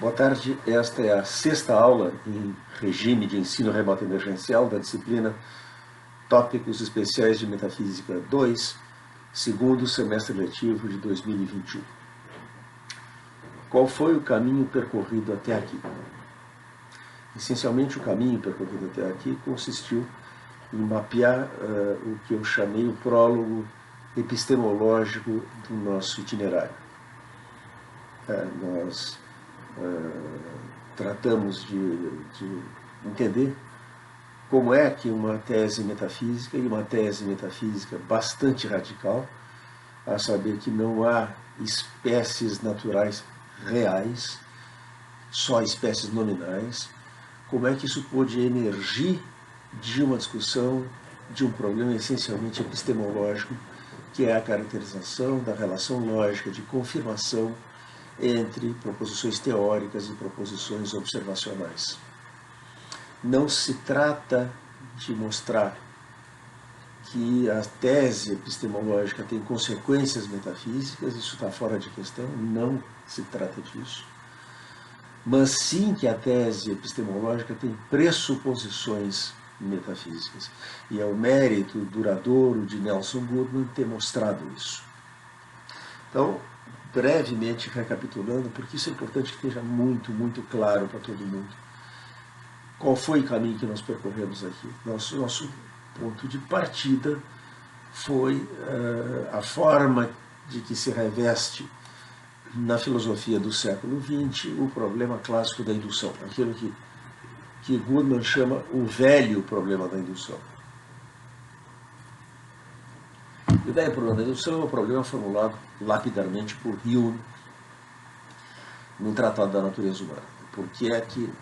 Boa tarde, esta é a sexta aula em regime de ensino remoto emergencial da disciplina Tópicos Especiais de Metafísica 2, segundo semestre letivo de 2021. Qual foi o caminho percorrido até aqui? Essencialmente, o caminho percorrido até aqui consistiu em mapear o que eu chamei o prólogo epistemológico do nosso itinerário. Nós tratamos de entender como é que uma tese metafísica, e uma tese metafísica bastante radical, a saber que não há espécies naturais reais, só espécies nominais, como é que isso pôde emergir de uma discussão de um problema essencialmente epistemológico, que é a caracterização da relação lógica de confirmação entre proposições teóricas e proposições observacionais. Não se trata de mostrar que a tese epistemológica tem consequências metafísicas, isso está fora de questão, não se trata disso, mas sim que a tese epistemológica tem pressuposições metafísicas. E é o mérito duradouro de Nelson Goodman ter mostrado isso. Então, brevemente recapitulando, porque isso é importante que esteja muito claro para todo mundo. Qual foi o caminho que nós percorremos aqui? Nosso ponto de partida foi a forma de que se reveste na filosofia do século XX o problema clássico da indução, aquilo que Goodman chama o velho problema da indução. O velho problema da indução é um problema formulado lapidarmente por Hume no Tratado da Natureza Humana. Por que é que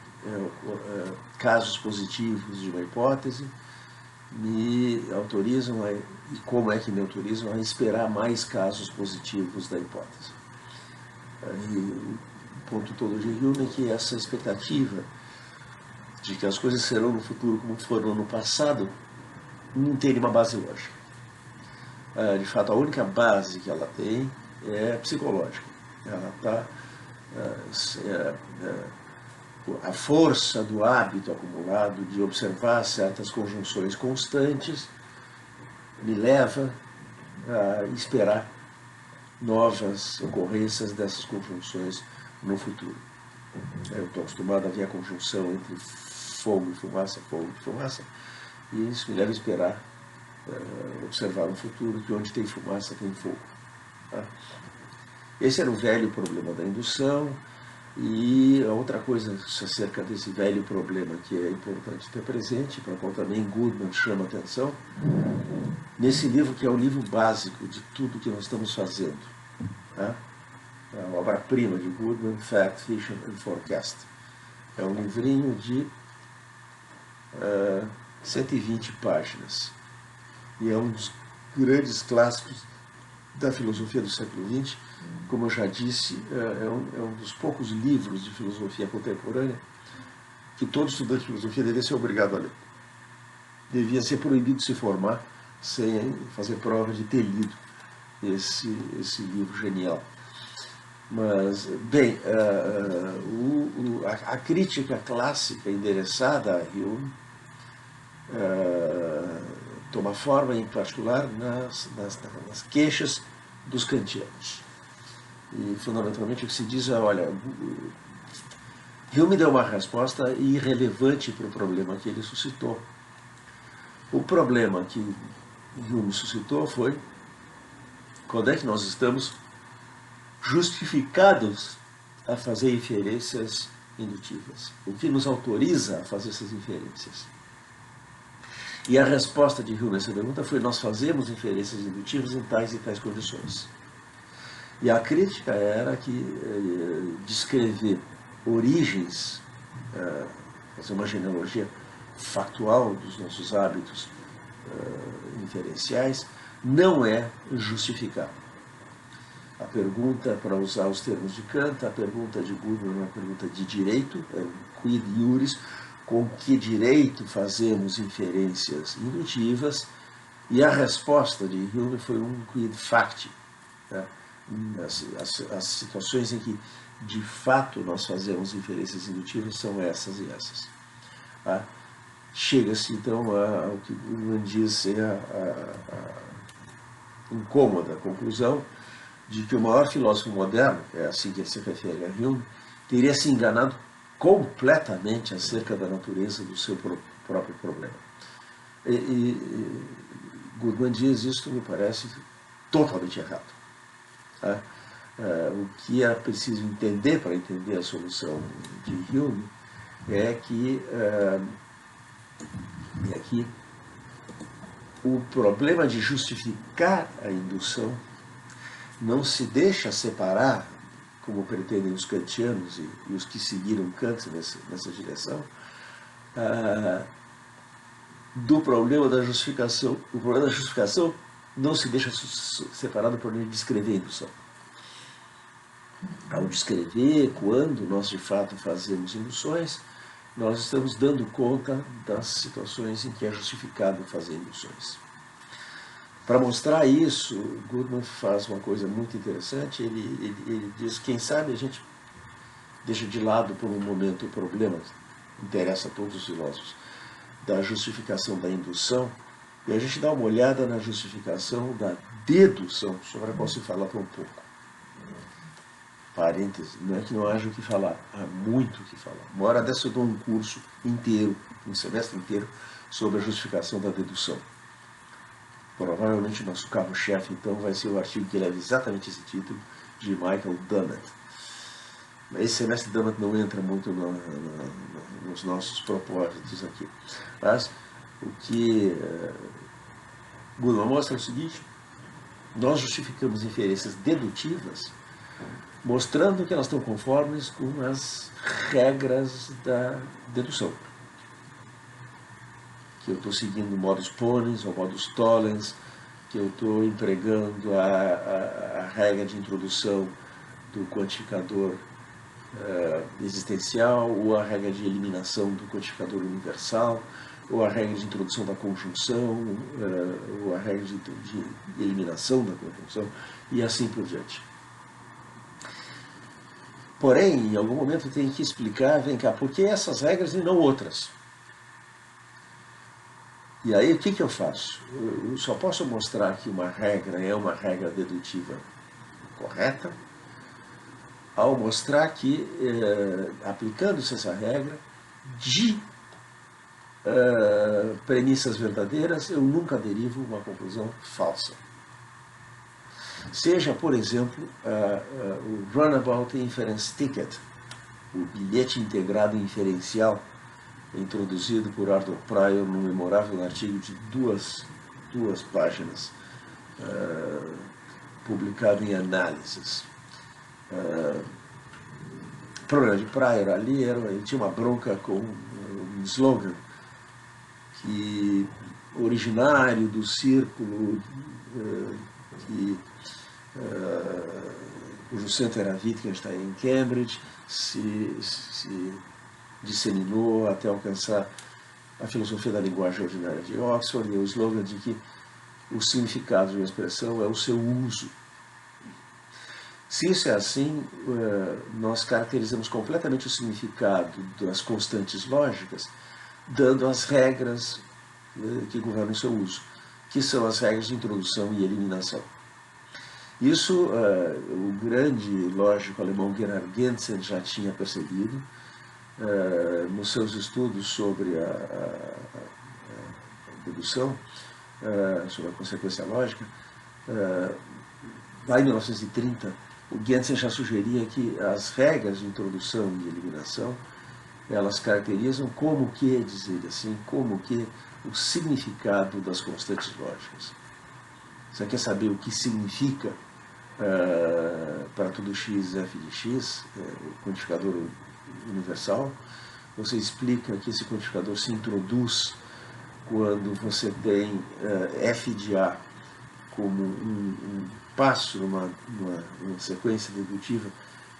casos positivos de uma hipótese me autorizam e como é que me autorizam a esperar mais casos positivos da hipótese. E o ponto todo de Hume é que essa expectativa de que as coisas serão no futuro como foram no passado não tem uma base lógica. De fato, a única base que ela tem é psicológica. Ela está a força do hábito acumulado de observar certas conjunções constantes me leva a esperar novas ocorrências dessas conjunções no futuro. Eu estou acostumado a ver a conjunção entre fogo e fumaça, e isso me leva a esperar observar no futuro que onde tem fumaça tem fogo. Esse era o velho problema da indução. E a outra coisa acerca desse velho problema que é importante ter presente, para qual também Goodman chama atenção, nesse livro que é o livro básico de tudo que nós estamos fazendo, a obra-prima de Goodman, Fact, Fiction and Forecast. É um livrinho de 120 páginas. E é um dos grandes clássicos da filosofia do século XX. Como eu já disse, é um dos poucos livros de filosofia contemporânea que todo estudante de filosofia devia ser obrigado a ler. Devia ser proibido se formar sem fazer prova de ter lido esse livro genial. Mas, bem, a crítica clássica endereçada a Hume toma forma, em particular, nas queixas dos kantianos. E, fundamentalmente, o que se diz é, olha, Hume deu uma resposta irrelevante para o problema que ele suscitou. O problema que Hume suscitou foi quando é que nós estamos justificados a fazer inferências indutivas. O que nos autoriza a fazer essas inferências? E a resposta de Hume a essa pergunta foi: nós fazemos inferências indutivas em tais e tais condições. E a crítica era que descrever origens, fazer uma genealogia factual dos nossos hábitos inferenciais, não é justificar. A pergunta, para usar os termos de Kant, a pergunta de Goodman é uma pergunta de direito, é um quid iuris, com que direito fazemos inferências indutivas, e a resposta de Hume foi um quid facti. As situações em que de fato nós fazemos inferências indutivas são essas e essas. Tá? Chega-se então ao que Goodman diz ser a incômoda conclusão de que o maior filósofo moderno, é assim que ele se refere a Hume, teria se enganado completamente acerca da natureza do seu próprio problema. E Goodman diz isso que me parece totalmente errado. Tá? O que é preciso entender para entender a solução de Hume é que o problema de justificar a indução não se deixa separar, como pretendem os kantianos e os que seguiram Kant nessa direção, do problema da justificação. O problema da justificação não se deixa separado do problema de descrever a indução. Ao descrever, quando nós de fato fazemos induções, nós estamos dando conta das situações em que é justificado fazer induções. Para mostrar isso, Goodman faz uma coisa muito interessante. Ele diz, quem sabe a gente deixa de lado por um momento o problema que interessa a todos os filósofos, da justificação da indução, e a gente dá uma olhada na justificação da dedução, sobre a qual se fala tão pouco. Parênteses, não é que não haja o que falar, há muito o que falar. Uma hora dessa eu dou um curso inteiro, um semestre inteiro, sobre a justificação da dedução. Provavelmente o nosso carro-chefe, então, vai ser o artigo que leva exatamente esse título, de Michael Dummett. Esse semestre Dummett não entra muito nos nossos propósitos aqui. Mas o que Goodman mostra é o seguinte: nós justificamos inferências dedutivas mostrando que elas estão conformes com as regras da dedução. Que eu estou seguindo modus ponens ou modus tollens, que eu estou empregando a regra de introdução do quantificador existencial, ou a regra de eliminação do quantificador universal, ou a regra de introdução da conjunção, ou a regra de eliminação da conjunção, e assim por diante. Porém, em algum momento eu tenho que explicar, vem cá, por que essas regras e não outras? E aí o que eu faço? Eu só posso mostrar que uma regra é uma regra dedutiva correta ao mostrar que, aplicando-se essa regra, de premissas verdadeiras, eu nunca derivo uma conclusão falsa. Seja, por exemplo, o Runabout Inference Ticket, o bilhete integrado inferencial, introduzido por Arthur Prior num memorável artigo de duas páginas, publicado em Análises. O problema de Prior ali ele tinha uma bronca com um slogan que, originário do círculo cujo centro era Wittgenstein em Cambridge, se disseminou até alcançar a filosofia da linguagem ordinária de Oxford, e o slogan de que o significado de uma expressão é o seu uso. Se isso é assim, nós caracterizamos completamente o significado das constantes lógicas, dando as regras que governam o seu uso, que são as regras de introdução e eliminação. Isso o grande lógico alemão Gerhard Gentzen já tinha percebido nos seus estudos sobre a dedução, sobre a consequência lógica. Lá em 1930, o Gentzen já sugeria que as regras de introdução e eliminação, elas caracterizam como que, diz ele assim, como que o significado das constantes lógicas. Você quer saber o que significa para todo x, f de x, o quantificador universal? Você explica que esse quantificador se introduz quando você tem f de a como um passo numa sequência dedutiva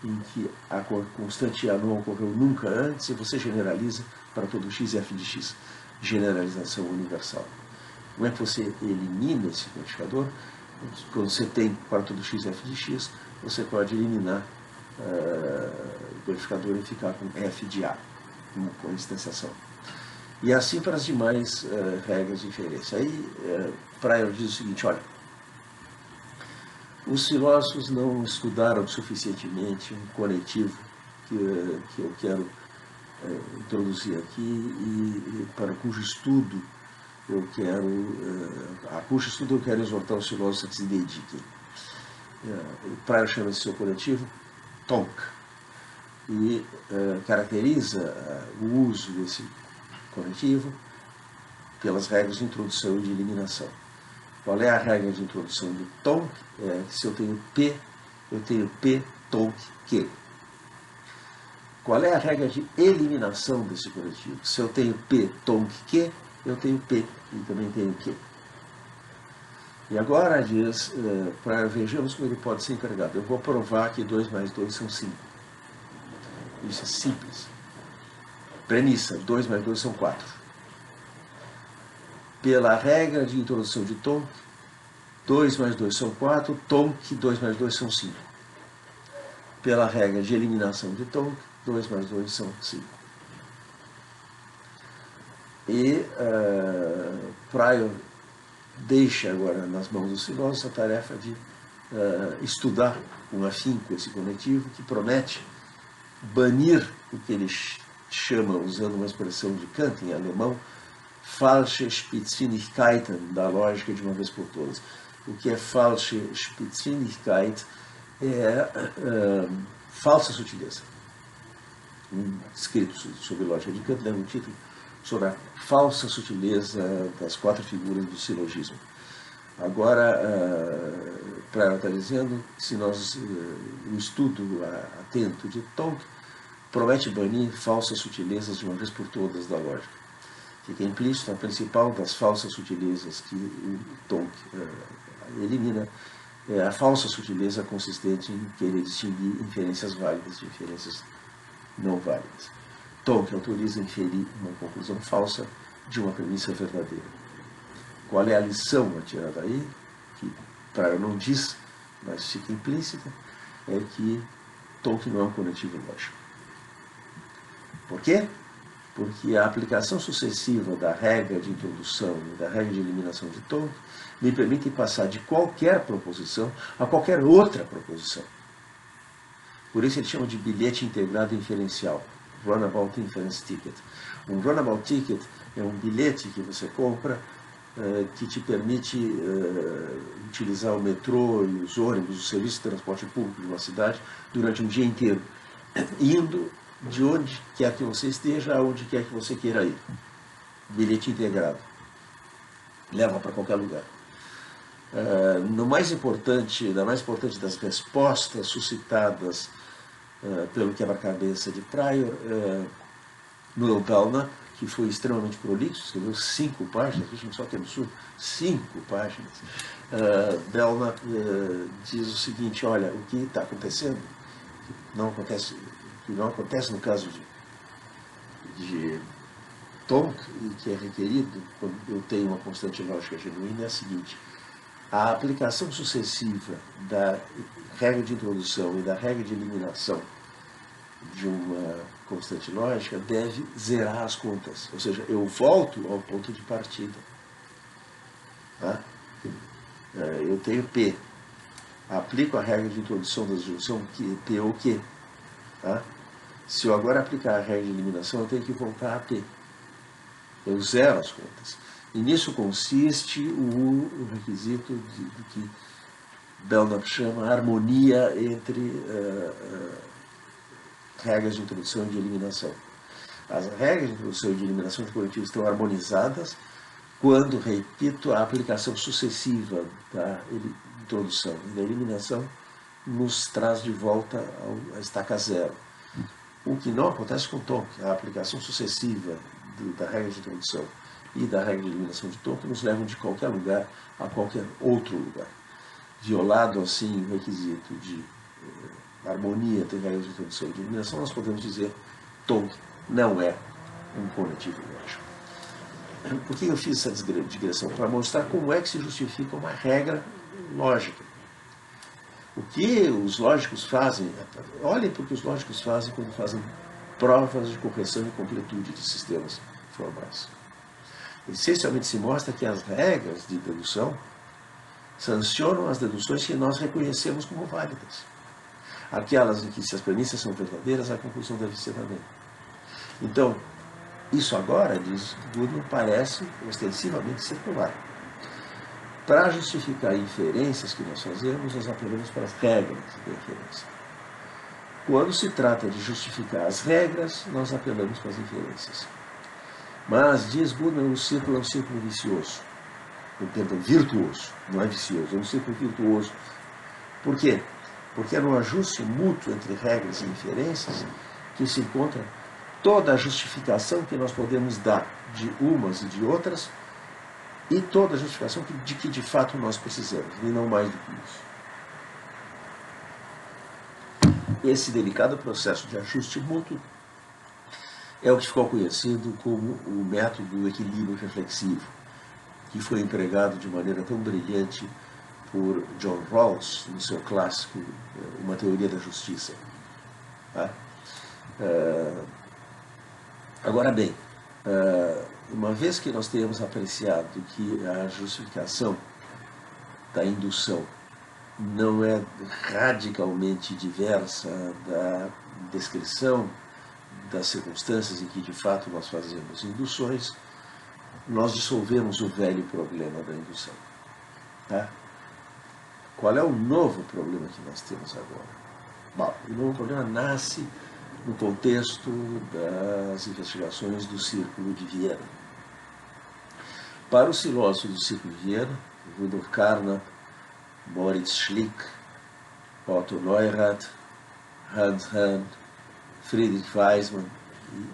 em que a constante a não ocorreu nunca antes, e você generaliza para todo x e f de x, generalização universal. Como é que você elimina esse quantificador? Quando você tem para todo x e f de x, você pode eliminar o codificador ia ficar com f de a, com instanciação. E assim para as demais regras de inferência. Aí Prior diz o seguinte, olha, os filósofos não estudaram suficientemente um conectivo que eu quero introduzir aqui e para cujo estudo eu quero exortar os filósofos a que se dediquem. Prior chama esse seu coletivo Tonk e caracteriza o uso desse coletivo pelas regras de introdução e de eliminação. Qual é a regra de introdução de Tonk? É que se eu tenho P, eu tenho P, Tonk, Q. Qual é a regra de eliminação desse coletivo? Se eu tenho P, Tonk, Q, eu tenho P e também tenho Q. E agora diz, vejamos como ele pode ser empregado. Eu vou provar que 2 mais 2 são 5. Isso é simples. Premissa, 2 mais 2 são 4. Pela regra de introdução de Tonk, 2 mais 2 são 4, Tonk, 2 mais 2 são 5. Pela regra de eliminação de Tonk, 2 mais 2 são 5. E Prior deixa agora nas mãos dos filósofos a tarefa de estudar com afinco esse conectivo, que promete banir o que ele chama, usando uma expressão de Kant em alemão, falsche Spitzfindigkeiten da lógica de uma vez por todas. O que é falsche Spitzfindigkeit é falsa sutileza. Um escrito sobre lógica de Kant leva um título sobre a falsa sutileza das 4 figuras do silogismo. Agora, Prior está dizendo que se o estudo atento de Tonk promete banir falsas sutilezas de uma vez por todas da lógica. Fica implícito a principal das falsas sutilezas que o Tonk elimina, é a falsa sutileza consistente em querer distinguir inferências válidas de inferências não válidas. Tonk autoriza a inferir uma conclusão falsa de uma premissa verdadeira. Qual é a lição a tirar daí? Que Prior não diz, mas fica implícita, é que Tonk não é um conectivo lógico. Por quê? Porque a aplicação sucessiva da regra de introdução e da regra de eliminação de Tonk me permite passar de qualquer proposição a qualquer outra proposição. Por isso ele chama de bilhete integrado inferencial, Runabout Inference Ticket. Um Runabout Ticket é um bilhete que você compra que te permite utilizar o metrô e os ônibus, o serviço de transporte público de uma cidade durante um dia inteiro, indo de onde quer que você esteja, aonde quer que você queira ir. Bilhete integrado. Leva para qualquer lugar. Na mais importante das respostas suscitadas pelo quebra-cabeça de Prior, Noel Belknap, que foi extremamente prolixo, escreveu 5 páginas, vejam só que absurdo, 5 páginas. Belknap diz o seguinte, olha, o que está acontecendo, que não acontece no caso de Tonk, e que é requerido quando eu tenho uma constante lógica genuína, é a seguinte: a aplicação sucessiva da regra de introdução e da regra de eliminação de uma constante lógica deve zerar as contas, ou seja, eu volto ao ponto de partida. Tá? Eu tenho P, aplico a regra de introdução da junção P ou Q. Tá? Se eu agora aplicar a regra de eliminação, eu tenho que voltar a P. Eu zero as contas. E nisso consiste o requisito do que Belknap chama harmonia entre regras de introdução e de eliminação. As regras de introdução e de eliminação de coletivos estão harmonizadas quando, repito, a aplicação sucessiva da introdução e da eliminação nos traz de volta à estaca zero. O que não acontece com Tonk. A aplicação sucessiva da regra de introdução e da regra de eliminação de Tonk nos levam de qualquer lugar a qualquer outro lugar. Violado, assim, o requisito de harmonia entre regras de introdução e de eliminação, nós podemos dizer Tonk não é um conectivo lógico. Por que eu fiz essa digressão? Para mostrar como é que se justifica uma regra lógica. O que os lógicos fazem, olhem para o que os lógicos fazem quando fazem provas de correção e completude de sistemas formais. Essencialmente se mostra que as regras de dedução sancionam as deduções que nós reconhecemos como válidas. Aquelas em que, se as premissas são verdadeiras, a conclusão deve ser também. Então, isso agora, diz Goodman, parece ostensivamente circular. Para justificar inferências que nós fazemos, nós apelamos para as regras da inferência. Quando se trata de justificar as regras, nós apelamos para as inferências. Mas, diz Goodman, o círculo é um círculo vicioso. Entendam, virtuoso, não é vicioso, é um círculo virtuoso. Por quê? Porque é no ajuste mútuo entre regras e inferências que se encontra toda a justificação que nós podemos dar de umas e de outras e toda a justificação de que de fato nós precisamos, e não mais do que isso. Esse delicado processo de ajuste mútuo é o que ficou conhecido como o método do equilíbrio reflexivo, que foi empregado de maneira tão brilhante por John Rawls no seu clássico Uma Teoria da Justiça. Tá? Agora bem, uma vez que nós tenhamos apreciado que a justificação da indução não é radicalmente diversa da descrição das circunstâncias em que de fato nós fazemos induções, nós dissolvemos o velho problema da indução. Tá? Qual é o novo problema que nós temos agora? Bom, o novo problema nasce no contexto das investigações do Círculo de Viena. Para os filósofos do Círculo de Viena, Rudolf Carnap, Moritz Schlick, Otto Neurath, Hans Hahn, Friedrich Waismann e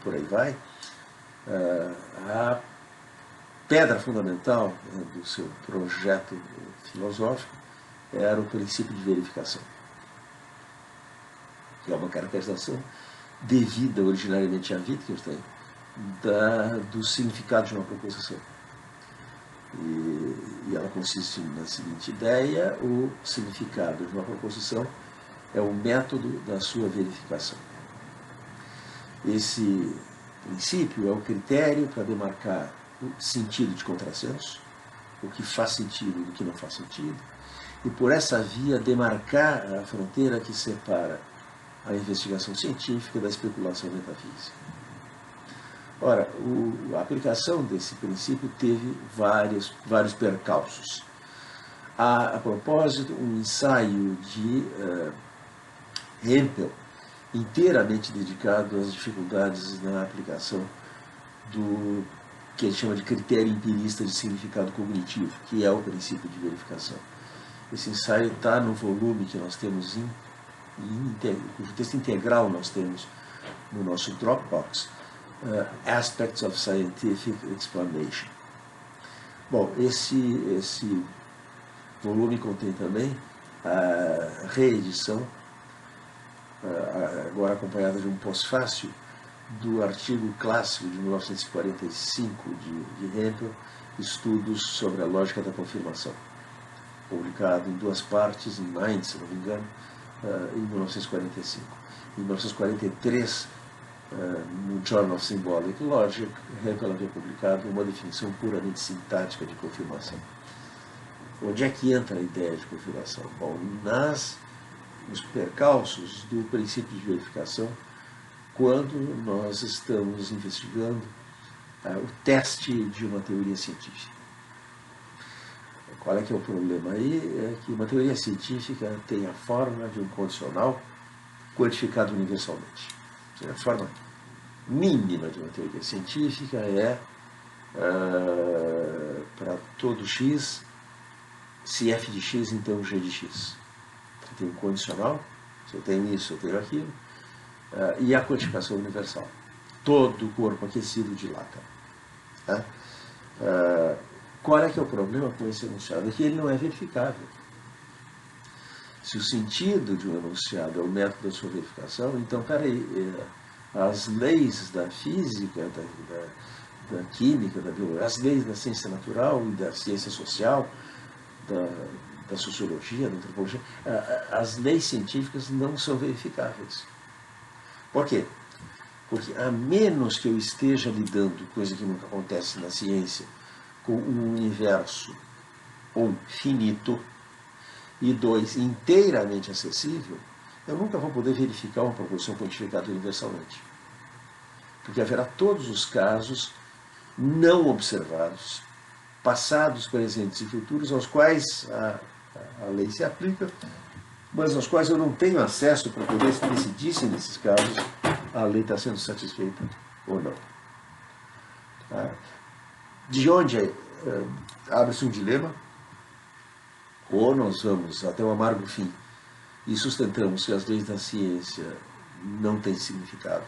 por aí vai, a pedra fundamental do seu projeto filosófico era o princípio de verificação, que é uma caracterização devida originariamente a Wittgenstein do significado de uma proposição. E ela consiste na seguinte ideia: o significado de uma proposição é o método da sua verificação. Esse princípio é o critério para demarcar o sentido de contrassenso, o que faz sentido e o que não faz sentido, e por essa via demarcar a fronteira que separa a investigação científica da especulação metafísica. Ora, a aplicação desse princípio teve vários percalços. Há, a propósito, um ensaio de Hempel, inteiramente dedicado às dificuldades na aplicação do que ele chama de critério empirista de significado cognitivo, que é o princípio de verificação. Esse ensaio está no volume que nós temos cujo texto integral nós temos no nosso Dropbox, Aspects of Scientific Explanation. Bom, esse volume contém também a reedição, agora acompanhada de um pós-fácil, do artigo clássico de 1945 de Hempel, Estudos sobre a Lógica da Confirmação, publicado em 2 partes, em Mainz, se não me engano, em 1945. Em 1943, no Journal of Symbolic Logic, Hempel havia publicado uma definição puramente sintática de confirmação. Onde é que entra a ideia de confirmação? Bom, nos percalços do princípio de verificação, quando nós estamos investigando o teste de uma teoria científica. Qual é que é o problema aí? É que uma teoria científica tem a forma de um condicional quantificado universalmente. A forma mínima de uma teoria científica é para todo x, se f de x, então g de x. Você tem um condicional, se eu tenho isso, eu tenho aquilo, e a quantificação universal. Todo o corpo aquecido dilata. Tá? Qual é que é o problema com esse enunciado? É que ele não é verificável. Se o sentido de um enunciado é o método da sua verificação, então, peraí, as leis da física, da química, da biologia, as leis da ciência natural e da ciência social, da sociologia, da antropologia, as leis científicas não são verificáveis. Por quê? Porque a menos que eu esteja lidando, coisa que nunca acontece na ciência, com um universo, finito, e dois, inteiramente acessível, eu nunca vou poder verificar uma proporção quantificada universalmente. Porque haverá todos os casos não observados, passados, presentes e futuros, aos quais a lei se aplica, mas aos quais eu não tenho acesso para poder decidir se, nesses casos, a lei está sendo satisfeita ou não. De onde abre-se um dilema, ou nós vamos até o amargo fim e sustentamos que as leis da ciência não têm significado,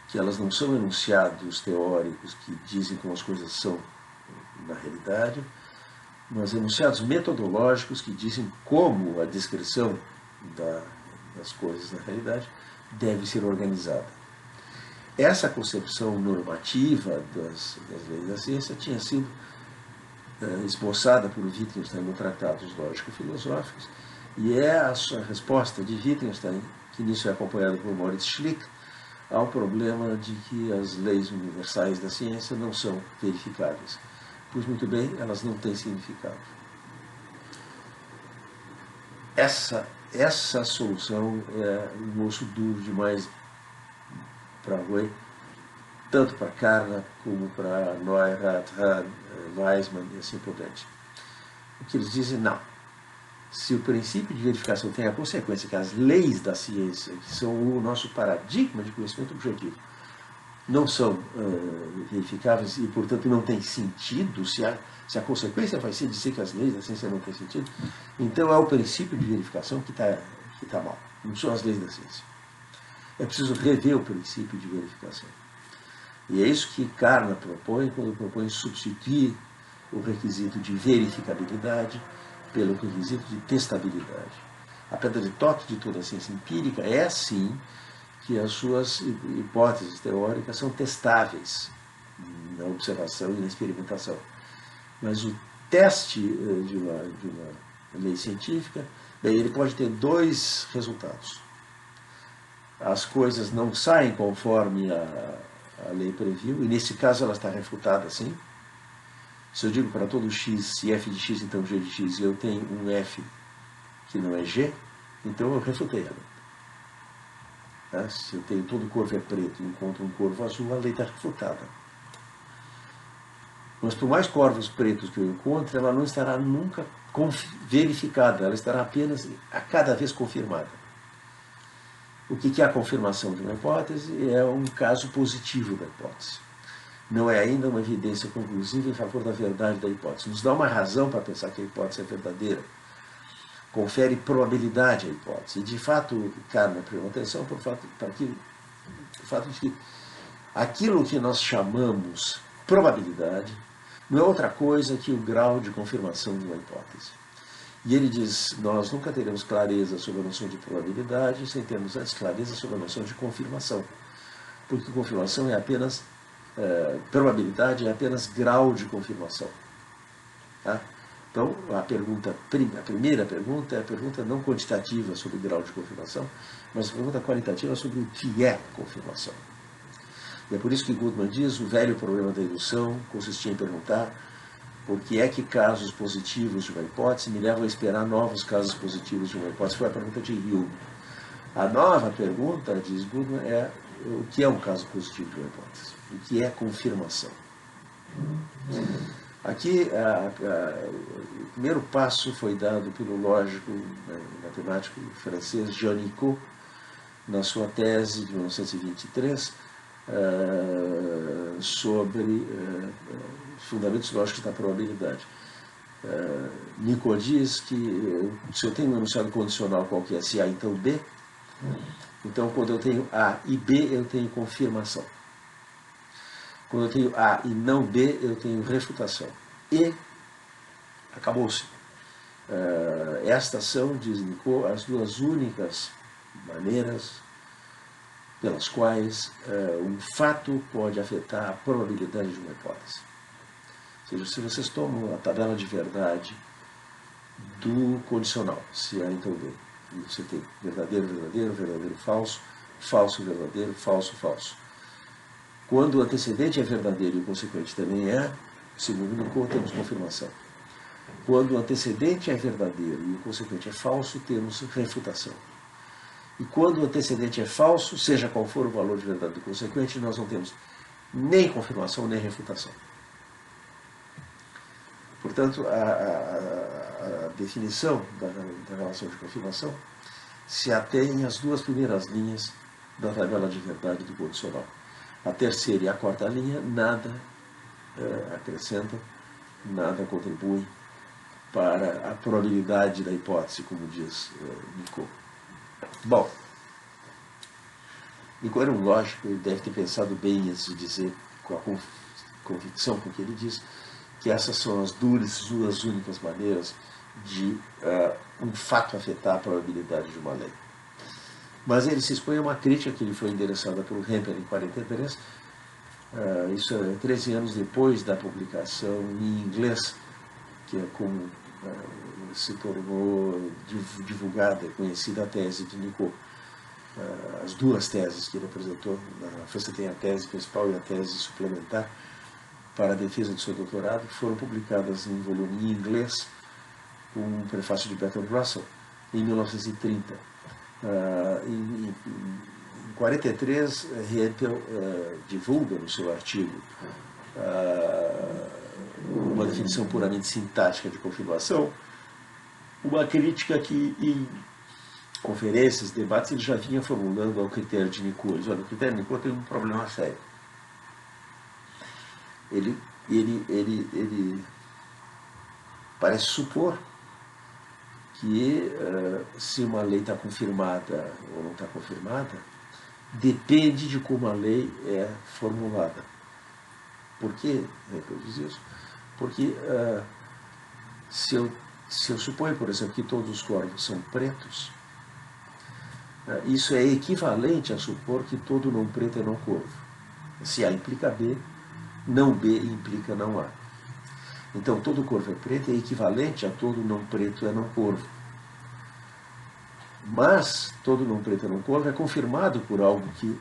que elas não são enunciados teóricos que dizem como as coisas são na realidade, mas enunciados metodológicos que dizem como a descrição das coisas na realidade deve ser organizada. Essa concepção normativa das leis da ciência tinha sido esboçada por Wittgenstein no Tratados Lógico-Filosóficos, e é a sua resposta de Wittgenstein, que nisso é acompanhada por Moritz Schlick, ao problema de que as leis universais da ciência não são verificáveis. Pois muito bem, elas não têm significado. Essa solução é um osso duro demais para Ruy, tanto para Carnap como para Neurath, Weismann e assim por diante. O que eles dizem, não. Se o princípio de verificação tem a consequência que as leis da ciência, que são o nosso paradigma de conhecimento objetivo, não são verificáveis e, portanto, não tem sentido, se a consequência vai ser dizer que as leis da ciência não têm sentido, então é o princípio de verificação que tá mal, não são as leis da ciência. É preciso rever o princípio de verificação. E é isso que Carnap propõe quando propõe substituir o requisito de verificabilidade pelo requisito de testabilidade. A pedra de toque de toda a ciência empírica é, sim, que as suas hipóteses teóricas são testáveis na observação e na experimentação. Mas o teste de uma lei científica, bem, ele pode ter dois resultados. As coisas não saem conforme a lei previu, e nesse caso ela está refutada, sim. Se eu digo para todo x, se f de x, então g de x, e eu tenho um f que não é g, então eu refutei ela. Se eu tenho todo o corvo é preto e encontro um corvo azul, a lei está refutada. Mas por mais corvos pretos que eu encontre, ela não estará nunca verificada, ela estará apenas a cada vez confirmada. O que é a confirmação de uma hipótese? É um caso positivo da hipótese. Não é ainda uma evidência conclusiva em favor da verdade da hipótese. Nos dá uma razão para pensar que a hipótese é verdadeira. Confere probabilidade à hipótese. E, de fato, Carnap prima atenção para o fato de que aquilo que nós chamamos probabilidade não é outra coisa que o grau de confirmação de uma hipótese. E ele diz, nós nunca teremos clareza sobre a noção de probabilidade sem termos antes clareza sobre a noção de confirmação. Porque confirmação é apenas, probabilidade é apenas grau de confirmação. Tá? Então, a primeira pergunta é a pergunta não quantitativa sobre grau de confirmação, mas a pergunta qualitativa sobre o que é confirmação. E é por isso que Goodman diz, o velho problema da indução consistia em perguntar por que é que casos positivos de uma hipótese me levam a esperar novos casos positivos de uma hipótese. Foi a pergunta de Hume. A nova pergunta, diz Goodman, é o que é um caso positivo de uma hipótese? O que é confirmação? Aqui, o primeiro passo foi dado pelo lógico matemático francês Jean Nicot, na sua tese de 1923, sobre fundamentos lógicos da probabilidade. Nicot diz que se eu tenho um enunciado condicional qualquer, se A, então B, então quando eu tenho A e B, eu tenho confirmação. Quando eu tenho A e não B, eu tenho refutação. E acabou-se. Estas são, diz Nicot, as duas únicas maneiras pelas quais um fato pode afetar a probabilidade de uma hipótese. Ou seja, se vocês tomam a tabela de verdade do condicional, se A então B. E você tem verdadeiro, verdadeiro, verdadeiro, falso, falso, verdadeiro, falso, falso. Quando o antecedente é verdadeiro e o consequente também é, segundo Nicot, temos confirmação. Quando o antecedente é verdadeiro e o consequente é falso, temos refutação. E quando o antecedente é falso, seja qual for o valor de verdade do consequente, nós não temos nem confirmação nem refutação. Portanto, a definição da relação de confirmação se atém às duas primeiras linhas da tabela de verdade do condicional. A terceira e a quarta linha nada acrescentam, nada contribuem para a probabilidade da hipótese, como diz Nicot. Bom, Nicot era um lógico, ele deve ter pensado bem antes de dizer, com a convicção com que ele diz, que essas são as duas únicas maneiras de um fato afetar a probabilidade de uma lei. Mas ele se expõe a uma crítica que lhe foi endereçada por Hempel em 1943, isso é 13 anos depois da publicação em inglês, que é como se tornou divulgada e conhecida a tese de Nicot. As duas teses que ele apresentou, você tem a tese principal e a tese suplementar para a defesa do seu doutorado, foram publicadas em volume em inglês, com um prefácio de Bertrand Russell, em 1930. Em 1943, Hempel divulga no seu artigo uma definição puramente sintática de confirmação, uma crítica que em conferências, debates, ele já vinha formulando ao critério de Nicot. Ele diz, olha, o critério de Nicot tem um problema sério. Ele parece supor que se uma lei está confirmada ou não está confirmada, depende de como a lei é formulada. Por que eu diz isso? Porque se eu suponho, por exemplo, que todos os corvos são pretos, isso é equivalente a supor que todo não preto é não corvo. Se A implica B, não B implica não A. Então, todo corvo é preto é equivalente a todo não preto é não corvo. Mas, todo não preto é não corvo é confirmado por algo que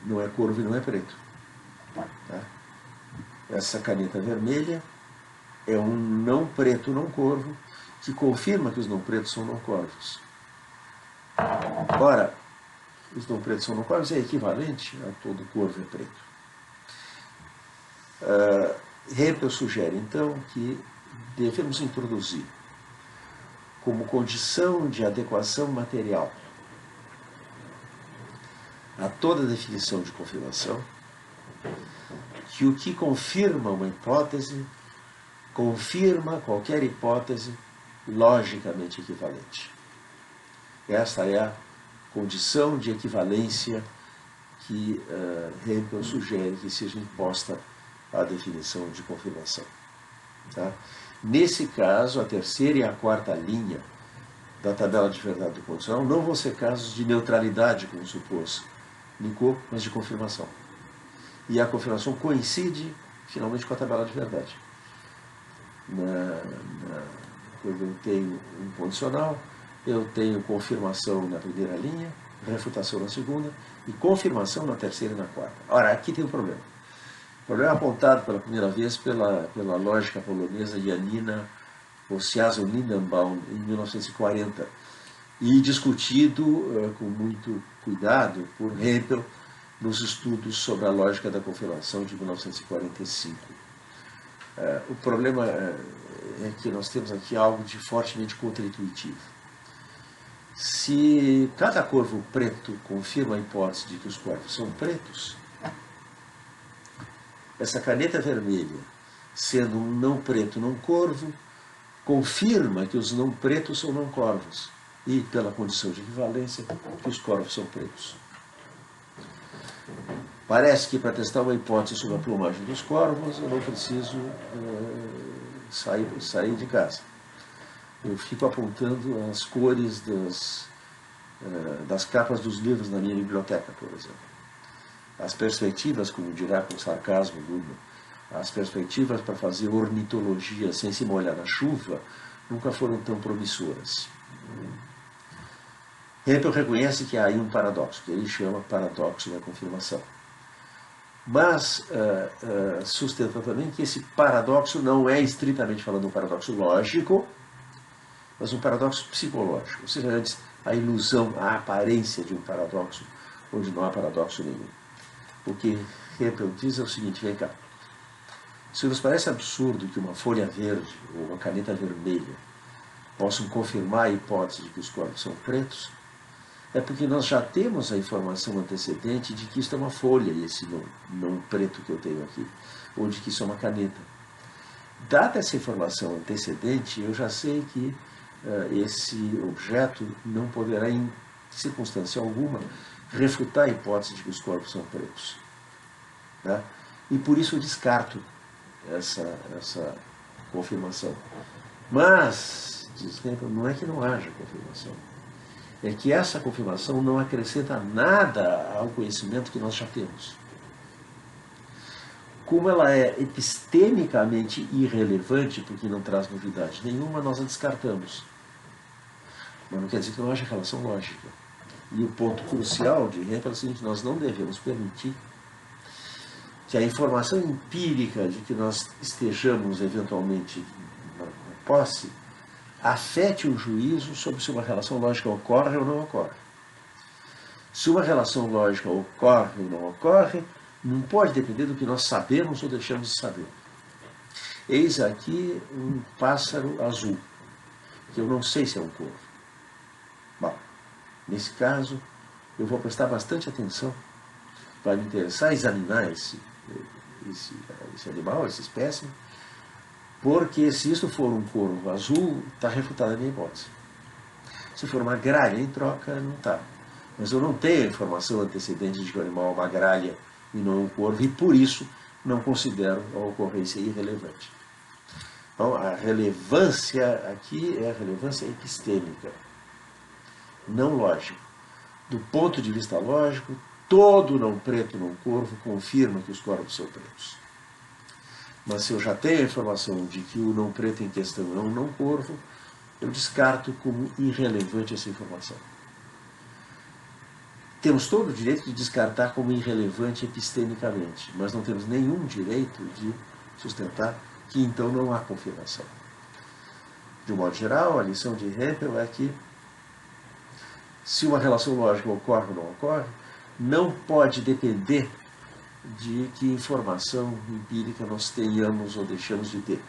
não é corvo e não é preto. Tá? Essa caneta vermelha é um não preto não corvo que confirma que os não pretos são não corvos. Ora, os não pretos são não corvos é equivalente a todo corvo é preto. Hempel sugere, então, que devemos introduzir como condição de adequação material a toda definição de confirmação que o que confirma uma hipótese confirma qualquer hipótese logicamente equivalente. Esta é a condição de equivalência que Hempel sugere que seja imposta à definição de confirmação. Tá? Nesse caso, a terceira e a quarta linha da tabela de verdade do condicional não vão ser casos de neutralidade, como supôs Nicot, mas de confirmação. E a confirmação coincide, finalmente, com a tabela de verdade. Quando eu tenho um condicional, eu tenho confirmação na primeira linha, refutação na segunda e confirmação na terceira e na quarta. Ora, aqui tem um problema. O problema é apontado pela primeira vez pela lógica polonesa Janina Osiazo-Lindenbaum, em 1940, e discutido com muito cuidado por Hempel nos estudos sobre a lógica da confirmação de 1945. O problema é que nós temos aqui algo de fortemente contra-intuitivo. Se cada corvo preto confirma a hipótese de que os corvos são pretos, essa caneta vermelha, sendo um não preto não corvo, confirma que os não pretos são não corvos e, pela condição de equivalência, que os corvos são pretos. Parece que para testar uma hipótese sobre a plumagem dos corvos eu não preciso sair de casa. Eu fico apontando as cores das capas dos livros na minha biblioteca, por exemplo. As perspectivas, como dirá com sarcasmo Goodman, as perspectivas para fazer ornitologia sem se molhar na chuva nunca foram tão promissoras. Hempel reconhece que há aí um paradoxo, que ele chama paradoxo da confirmação. Mas sustenta também que esse paradoxo não é estritamente falando um paradoxo lógico, mas um paradoxo psicológico. Ou seja, antes, a ilusão, a aparência de um paradoxo, onde não há paradoxo nenhum. O que Hempel diz é o seguinte: vem cá. Se nos parece absurdo que uma folha verde ou uma caneta vermelha possam confirmar a hipótese de que os corpos são pretos, é porque nós já temos a informação antecedente de que isto é uma folha, e esse não preto que eu tenho aqui, ou de que isso é uma caneta. Dada essa informação antecedente, eu já sei que esse objeto não poderá, em circunstância alguma, refutar a hipótese de que os corpos são pretos. Né? E por isso eu descarto essa confirmação. Mas, diz Hempel, não é que não haja confirmação. É que essa confirmação não acrescenta nada ao conhecimento que nós já temos. Como ela é epistemicamente irrelevante, porque não traz novidade nenhuma, nós a descartamos. Mas não quer dizer que não haja relação lógica. E o ponto crucial de Hempel é o seguinte: nós não devemos permitir que a informação empírica de que nós estejamos eventualmente na posse afete o juízo sobre se uma relação lógica ocorre ou não ocorre. Se uma relação lógica ocorre ou não ocorre, não pode depender do que nós sabemos ou deixamos de saber. Eis aqui um pássaro azul, que eu não sei se é um corvo. Bom, nesse caso, eu vou prestar bastante atenção, vai me interessar examinar esse animal, essa espécie, porque se isso for um corvo azul, está refutada a minha hipótese. Se for uma gralha em troca, não está. Mas eu não tenho a informação antecedente de que o animal é uma gralha e não um corvo, e por isso não considero a ocorrência irrelevante. Então, a relevância aqui é a relevância epistêmica, não lógica. Do ponto de vista lógico, todo não preto, não corvo, confirma que os corvos são pretos. Mas se eu já tenho a informação de que o não preto em questão é um não corvo, eu descarto como irrelevante essa informação. Temos todo o direito de descartar como irrelevante epistemicamente, mas não temos nenhum direito de sustentar que então não há confirmação. De um modo geral, a lição de Hempel é que se uma relação lógica ocorre ou não ocorre, não pode depender de que informação empírica nós tenhamos ou deixamos de ter.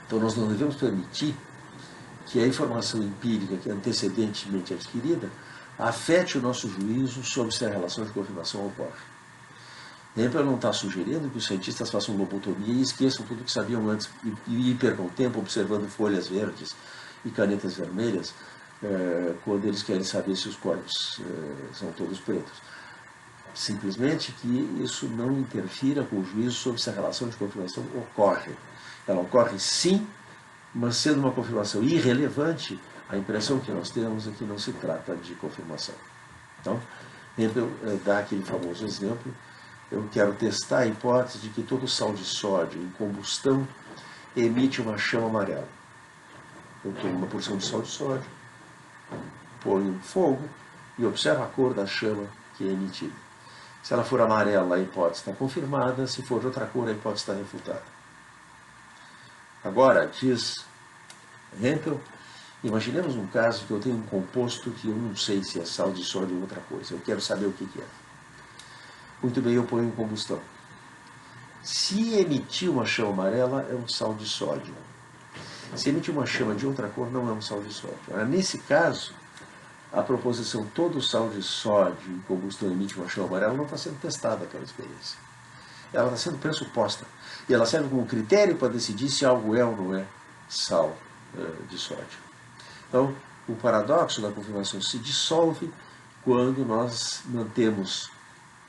Então nós não devemos permitir que a informação empírica que é antecedentemente adquirida afete o nosso juízo sobre se a relação de confirmação ocorre. Hempel não está sugerindo que os cientistas façam lobotomia e esqueçam tudo o que sabiam antes e percam tempo observando folhas verdes e canetas vermelhas quando eles querem saber se os corpos são todos pretos. Simplesmente que isso não interfira com o juízo sobre se a relação de confirmação ocorre. Ela ocorre sim, mas sendo uma confirmação irrelevante, a impressão que nós temos é que não se trata de confirmação. Então, Hempel dá aquele famoso exemplo: eu quero testar a hipótese de que todo sal de sódio em combustão emite uma chama amarela. Eu tomo uma porção de sal de sódio, ponho fogo e observo a cor da chama que é emitida. Se ela for amarela, a hipótese está confirmada; se for de outra cor, a hipótese está refutada. Agora, diz Hempel, imaginemos um caso que eu tenho um composto que eu não sei se é sal de sódio ou outra coisa. Eu quero saber o que é. Muito bem, eu ponho em combustão. Se emitir uma chama amarela, é um sal de sódio. Se emitir uma chama de outra cor, não é um sal de sódio. Nesse caso, a proposição todo sal de sódio em combustão emite uma chama amarela não está sendo testada aquela experiência. Ela está sendo pressuposta. E ela serve como critério para decidir se algo é ou não é sal de sódio. Então, o paradoxo da confirmação se dissolve quando nós mantemos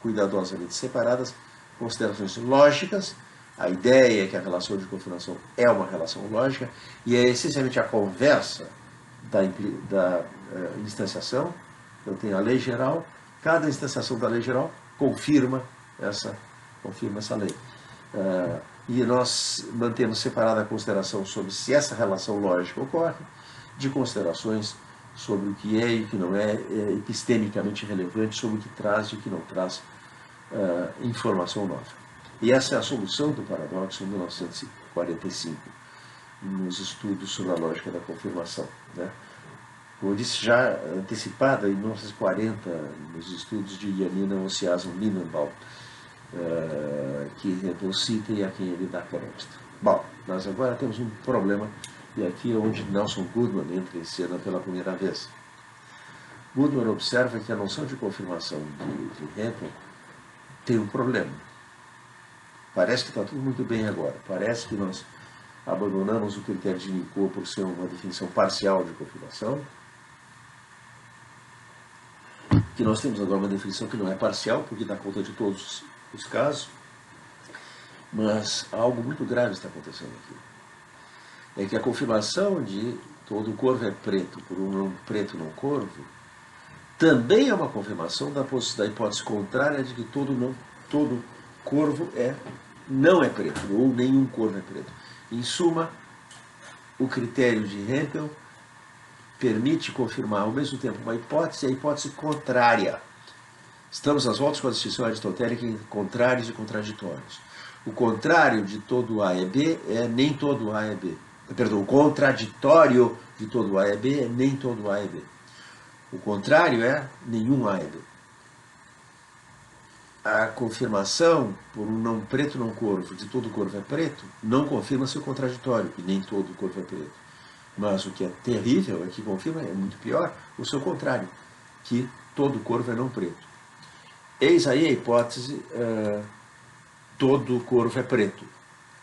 cuidadosamente separadas considerações lógicas. A ideia é que a relação de confirmação é uma relação lógica e é essencialmente a conversa da instanciação. Eu tenho a lei geral, cada instanciação da lei geral confirma essa lei. E nós mantemos separada a consideração sobre se essa relação lógica ocorre, de considerações sobre o que é e o que não é epistemicamente relevante, sobre o que traz e o que não traz informação nova. E essa é a solução do paradoxo em 1945, nos estudos sobre a lógica da confirmação, né? Como eu disse, já antecipada em 1940, nos estudos de Janina Osiason-Lindenbaum, que Hempel cita e a quem ele dá crédito. Bom, nós agora temos um problema, e aqui é onde Nelson Goodman entra em cena pela primeira vez. Goodman observa que a noção de confirmação de Hempel tem um problema. Parece que está tudo muito bem agora, parece que nós abandonamos o critério de Nicot por ser uma definição parcial de confirmação, que nós temos agora uma definição que não é parcial, porque dá conta de todos os casos, mas algo muito grave está acontecendo aqui. É que a confirmação de todo corvo é preto por um não preto não corvo também é uma confirmação da hipótese contrária de que todo corvo não é preto, ou nenhum corvo é preto. Em suma, o critério de Hempel permite confirmar ao mesmo tempo uma hipótese e a hipótese contrária. Estamos às voltas com a distinção aristotélica em contrários e contraditórios. O contrário de todo A é B é nem todo A é B. Perdão, o contraditório de todo A é B é nem todo A é B. O contrário é nenhum A é B. A confirmação por um não preto não corvo de todo corvo é preto não confirma seu contraditório, e nem todo corvo é preto. Mas o que é terrível é que confirma, é muito pior, o seu contrário, que todo corvo é não preto. Eis aí a hipótese todo corvo é preto,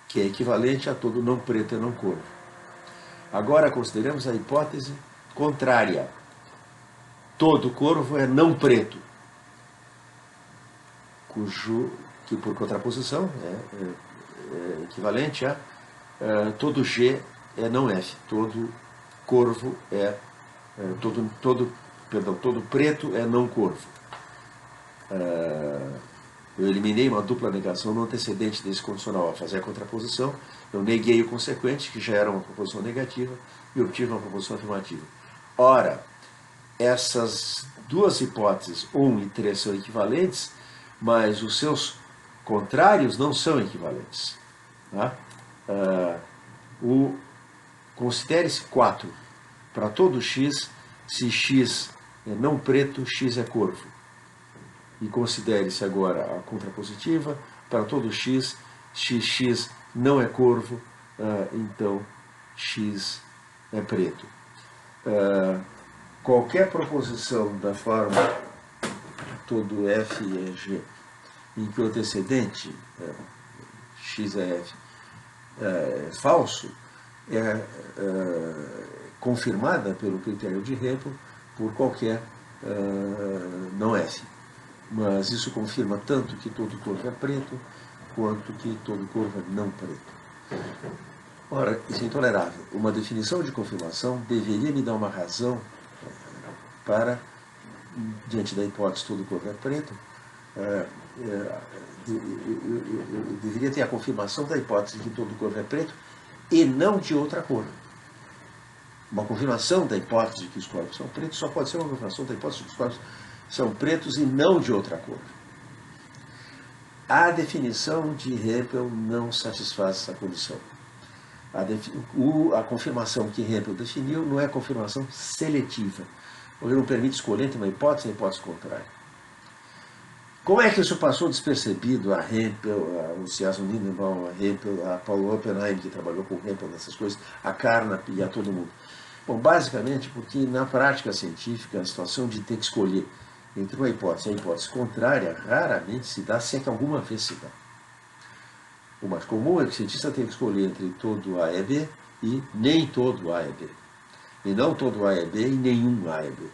que é equivalente a todo não preto é não corvo. Agora consideremos a hipótese contrária. Todo corvo é não preto, que por contraposição é equivalente a todo G é não F, todo corvo todo preto é não corvo. Eu eliminei uma dupla negação no antecedente desse condicional. Ao fazer a contraposição, eu neguei o consequente, que já era uma proposição negativa, e obtive uma proposição afirmativa. Ora, essas duas hipóteses, 1 e 3, são equivalentes, mas os seus contrários não são equivalentes. Tá? Considere-se 4. Para todo x, se x é não preto, x é corvo. E considere-se agora a contrapositiva. Para todo x, x não é corvo, então x é preto. Qualquer proposição da forma todo f é g, em que o antecedente, x é f, é falso, confirmada pelo critério de Hempel por qualquer não f. Mas isso confirma tanto que todo corvo é preto, quanto que todo corvo é não preto. Ora, isso é intolerável. Uma definição de confirmação deveria me dar uma razão para, diante da hipótese todo corvo é preto, eu deveria ter a confirmação da hipótese de que todo corvo é preto e não de outra cor. Uma confirmação da hipótese de que os corvos são pretos só pode ser uma confirmação da hipótese de que os corvos são pretos e não de outra cor. A definição de Hempel não satisfaz essa condição. A confirmação que Hempel definiu não é confirmação seletiva, porque não permite escolher entre uma hipótese e a hipótese contrária. Como é que isso passou despercebido a Hempel, a Osiason-Lindenbaum, a Hempel, a Paulo Oppenheim, que trabalhou com Hempel nessas coisas, a Carnap e a todo mundo? Bom, basicamente porque na prática científica a situação de ter que escolher entre uma hipótese e a hipótese contrária raramente se dá, se é que alguma vez se dá. O mais comum é que o cientista tenha que escolher entre todo A é B e nem todo A é B. E não todo A é B e nenhum A é B.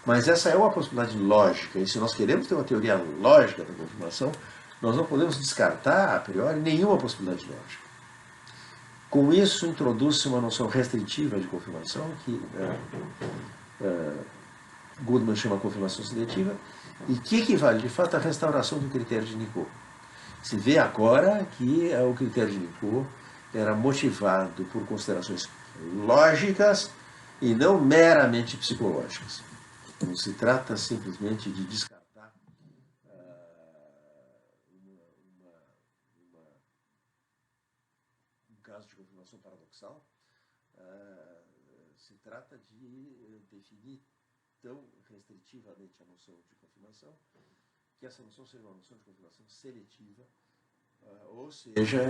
Mas essa é uma possibilidade lógica, e se nós queremos ter uma teoria lógica da confirmação, nós não podemos descartar, a priori, nenhuma possibilidade lógica. Com isso, introduz-se uma noção restritiva de confirmação, que Goodman chama confirmação seletiva, e que equivale, de fato, à restauração do critério de Nicot. Se vê agora que o critério de Nicot era motivado por considerações lógicas e não meramente psicológicas. Não se trata simplesmente de descartar um caso de confirmação paradoxal. Se trata de definir tão restritivamente a noção de confirmação que essa noção seja uma noção de confirmação seletiva, ou seja,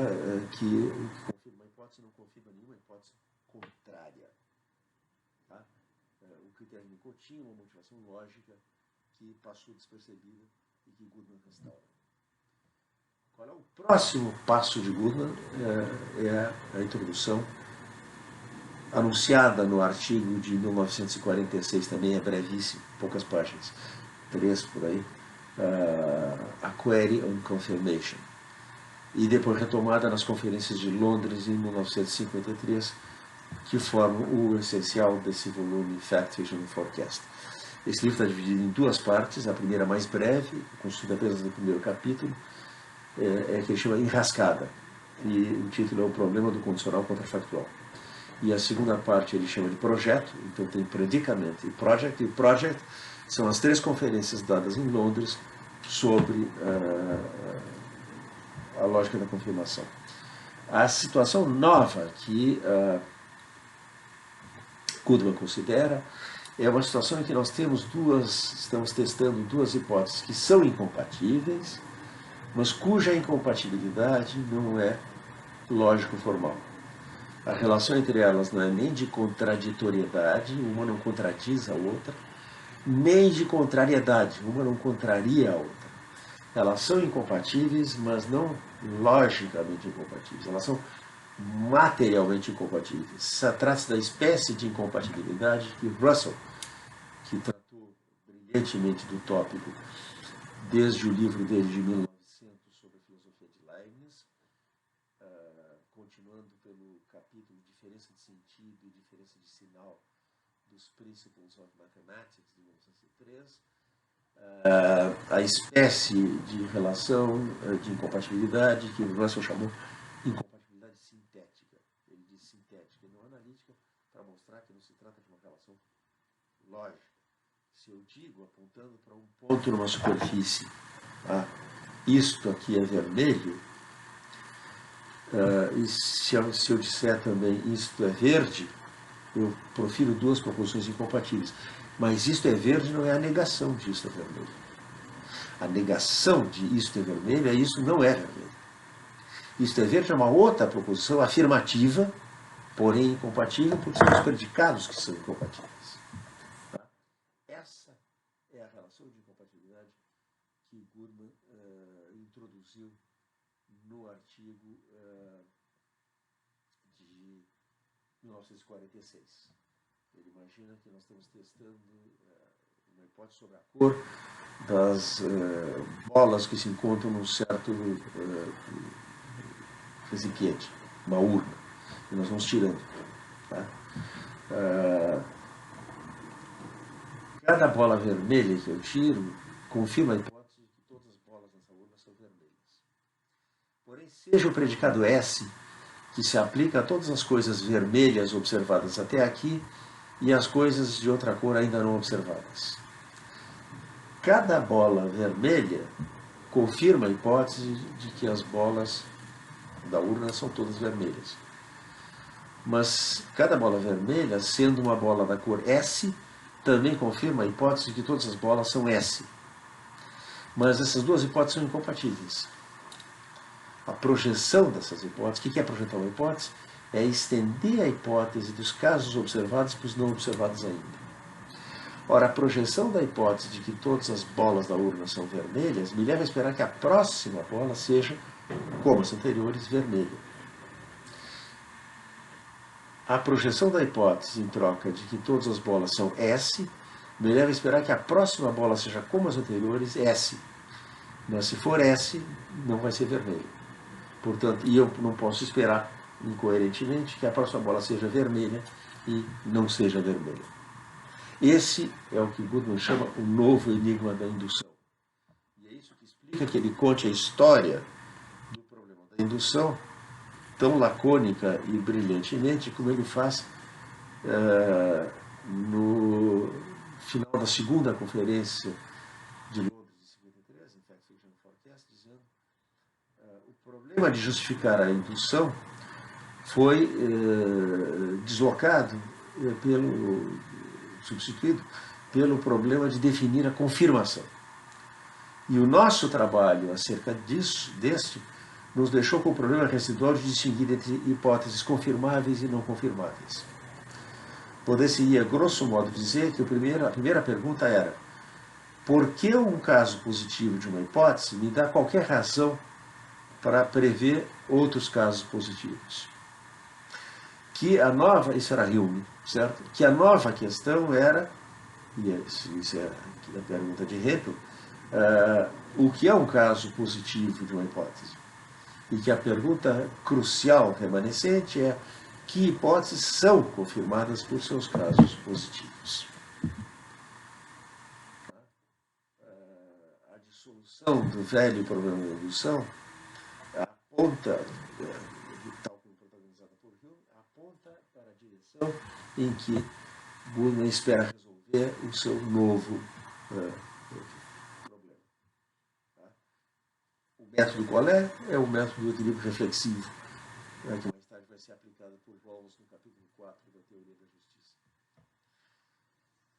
que o que confirma uma hipótese não confirma nenhuma hipótese contrária. Tá? O critério de Nicot tinha uma motivação lógica que passou despercebida e que Goodman restaura. Qual é o próximo passo de Goodman? É a introdução anunciada no artigo de 1946, também é brevíssimo, poucas páginas, 3 por aí, a Query on Confirmation. E depois retomada nas conferências de Londres em 1953, que formam o essencial desse volume Fact, Fiction and Forecast. Esse livro está dividido em 2 partes, a primeira mais breve, constituída apenas do primeiro capítulo, que ele chama Enrascada, e o título é O Problema do Condicional Contrafactual. E a segunda parte ele chama de Projeto, então tem Predicament e Project, e Project são as 3 conferências dadas em Londres sobre a lógica da confirmação. A situação nova que Goodman considera é uma situação em que nós estamos testando 2 hipóteses que são incompatíveis, mas cuja incompatibilidade não é lógico-formal. A relação entre elas não é nem de contraditoriedade, uma não contradiz a outra, nem de contrariedade, uma não contraria a outra. Elas são incompatíveis, mas não logicamente incompatíveis. Elas são materialmente incompatíveis. Trata-se da espécie de incompatibilidade que Russell, que tratou brilhantemente do tópico desde o livro dele de 1900 sobre a filosofia de Leibniz, continuando pelo capítulo Diferença de Sentido e Diferença de Sinal dos Principles of Mathematics, de 1903, a espécie de relação de incompatibilidade que Russell chamou incompatibilidade sintética. Ele diz sintética e não analítica para mostrar que não se trata de uma relação lógica. Se eu digo, apontando para um ponto numa superfície, isto aqui é vermelho, e se eu disser também isto é verde, eu profiro 2 proposições incompatíveis. Mas isto é verde não é a negação de isto é vermelho. A negação de isto é vermelho é isso não é vermelho. Isto é verde é uma outra proposição afirmativa, porém incompatível, porque são os predicados que são incompatíveis. Essa é a relação de incompatibilidade que Goodman introduziu no artigo de 1946. Ele imagina que nós estamos testando uma hipótese sobre a cor das bolas que se encontram num certo recipiente, uma urna, e nós vamos tirando. Tá? Cada bola vermelha que eu tiro confirma a hipótese de que todas as bolas nessa urna são vermelhas. Porém, seja o predicado S, que se aplica a todas as coisas vermelhas observadas até aqui e as coisas de outra cor ainda não observadas. Cada bola vermelha confirma a hipótese de que as bolas da urna são todas vermelhas. Mas cada bola vermelha, sendo uma bola da cor S, também confirma a hipótese de que todas as bolas são S. Mas essas 2 hipóteses são incompatíveis. A projeção dessas hipóteses, o que é projetar uma hipótese? É estender a hipótese dos casos observados para os não observados ainda. Ora, a projeção da hipótese de que todas as bolas da urna são vermelhas me leva a esperar que a próxima bola seja, como as anteriores, vermelha. A projeção da hipótese em troca de que todas as bolas são S me leva a esperar que a próxima bola seja, como as anteriores, S. Mas se for S, não vai ser vermelho. Portanto, e eu não posso esperar, incoerentemente, que a próxima bola seja vermelha e não seja vermelha. Esse é o que Goodman chama o novo enigma da indução. E é isso que explica que ele conte a história indução tão lacônica e brilhantemente como ele faz no final da segunda conferência de Londres de 53, em Fact Fiction Forecast, dizendo o problema de justificar a indução foi deslocado substituído pelo problema de definir a confirmação. E o nosso trabalho acerca deste nos deixou com o problema residual de distinguir entre hipóteses confirmáveis e não confirmáveis. Poder-se-ia, grosso modo, dizer que a primeira pergunta era: por que um caso positivo de uma hipótese me dá qualquer razão para prever outros casos positivos? Que a nova, isso era Hume, certo? Que a nova questão era, e isso é a pergunta de Hempel, o que é um caso positivo de uma hipótese? E que a pergunta crucial remanescente é: que hipóteses são confirmadas por seus casos positivos? A dissolução do velho problema da indução aponta, tal como protagonizada por Hume, aponta para a direção em que Goodman espera resolver o seu novo problema. O método qual é? É o método do equilíbrio reflexivo, que mais tarde vai ser aplicado por Rawls no capítulo 4 da Teoria da Justiça.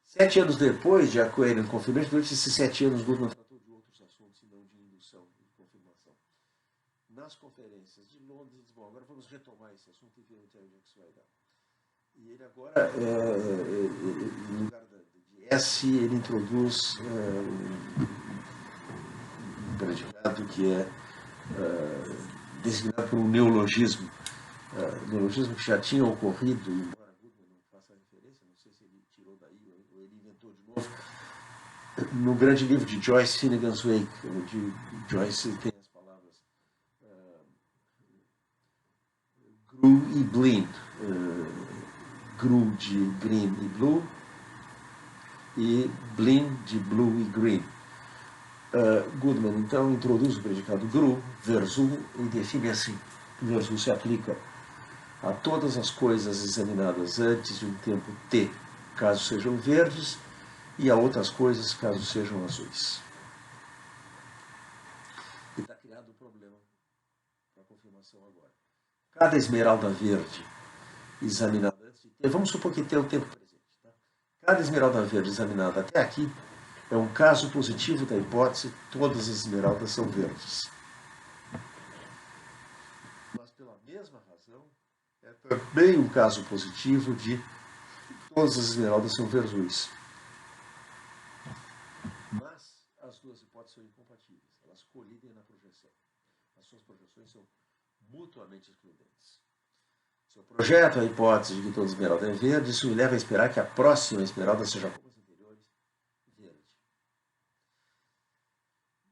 7 anos depois de Aquarian Confirmation, durante esses 7 anos, Goodman tratou de outros assuntos e não de indução e confirmação. Nas conferências de Londres, ele disse: bom, agora vamos retomar esse assunto e ver onde é que isso vai dar. E ele agora, em lugar de S, ele introduz um predicado que é designado por um neologismo. Neologismo que já tinha ocorrido, embora Goodman não faça referência, não sei se ele tirou daí ou ele inventou de novo, no grande livro de Joyce, Finnegan's Wake, onde Joyce tem as palavras grew e bleed, grew de green e blue, e bleed de blue e green. Goodman, então, introduz o predicado grew, versus, e define assim: versus se aplica a todas as coisas examinadas antes de um tempo t, caso sejam verdes, e a outras coisas, caso sejam azuis. E está criado um problema para a confirmação agora. Cada esmeralda verde examinada antes de t, vamos supor que t é o tempo presente. Tá? Cada esmeralda verde examinada até aqui é um caso positivo da hipótese: todas as esmeraldas são verdes. Mas pela mesma razão, é também um caso positivo de todas as esmeraldas são verdes. Mas as duas hipóteses são incompatíveis. Elas colidem na projeção. As suas projeções são mutuamente excludentes. Se eu projeto a hipótese de que toda esmeralda é verde, isso me leva a esperar que a próxima esmeralda seja como as anteriores, verde.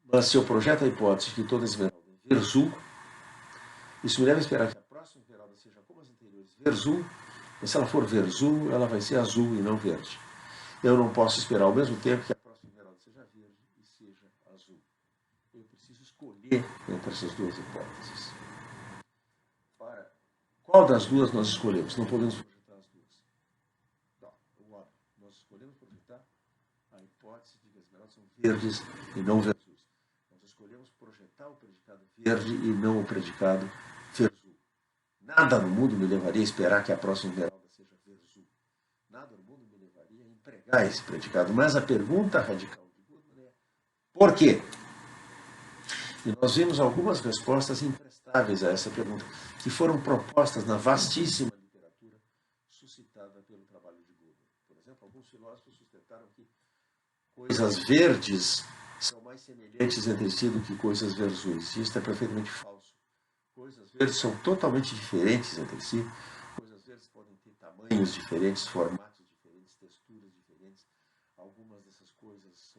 Mas se eu projeto a hipótese de que toda esmeralda é verzu, isso me leva a esperar que a próxima esmeralda seja como as anteriores, verzu, mas se ela for verzu, ela vai ser azul e não verde. Eu não posso esperar ao mesmo tempo que a próxima esmeralda seja verde e seja azul. Eu preciso escolher entre essas duas hipóteses. Para qual das duas nós escolhemos? Não podemos projetar as duas. Não, nós escolhemos projetar a hipótese de que as esmeraldas são verdes e não verdes. Nós escolhemos projetar o predicado verde e não o predicado verzu. Nada no mundo me levaria a esperar que a próxima esmeralda seja verzu. Nada no mundo me levaria a empregar esse predicado. Mas a pergunta radical de Goodman é: por quê? E nós vimos algumas respostas imprestáveis a essa pergunta, que foram propostas na vastíssima literatura suscitada pelo trabalho de Goodman. Por exemplo, alguns filósofos sustentaram que coisas verdes são mais semelhantes entre si do que coisas verzuis. Isso é perfeitamente falso. Coisas verdes são totalmente diferentes entre si. Coisas verdes podem ter tamanhos diferentes, formatos diferentes, texturas diferentes. Algumas dessas coisas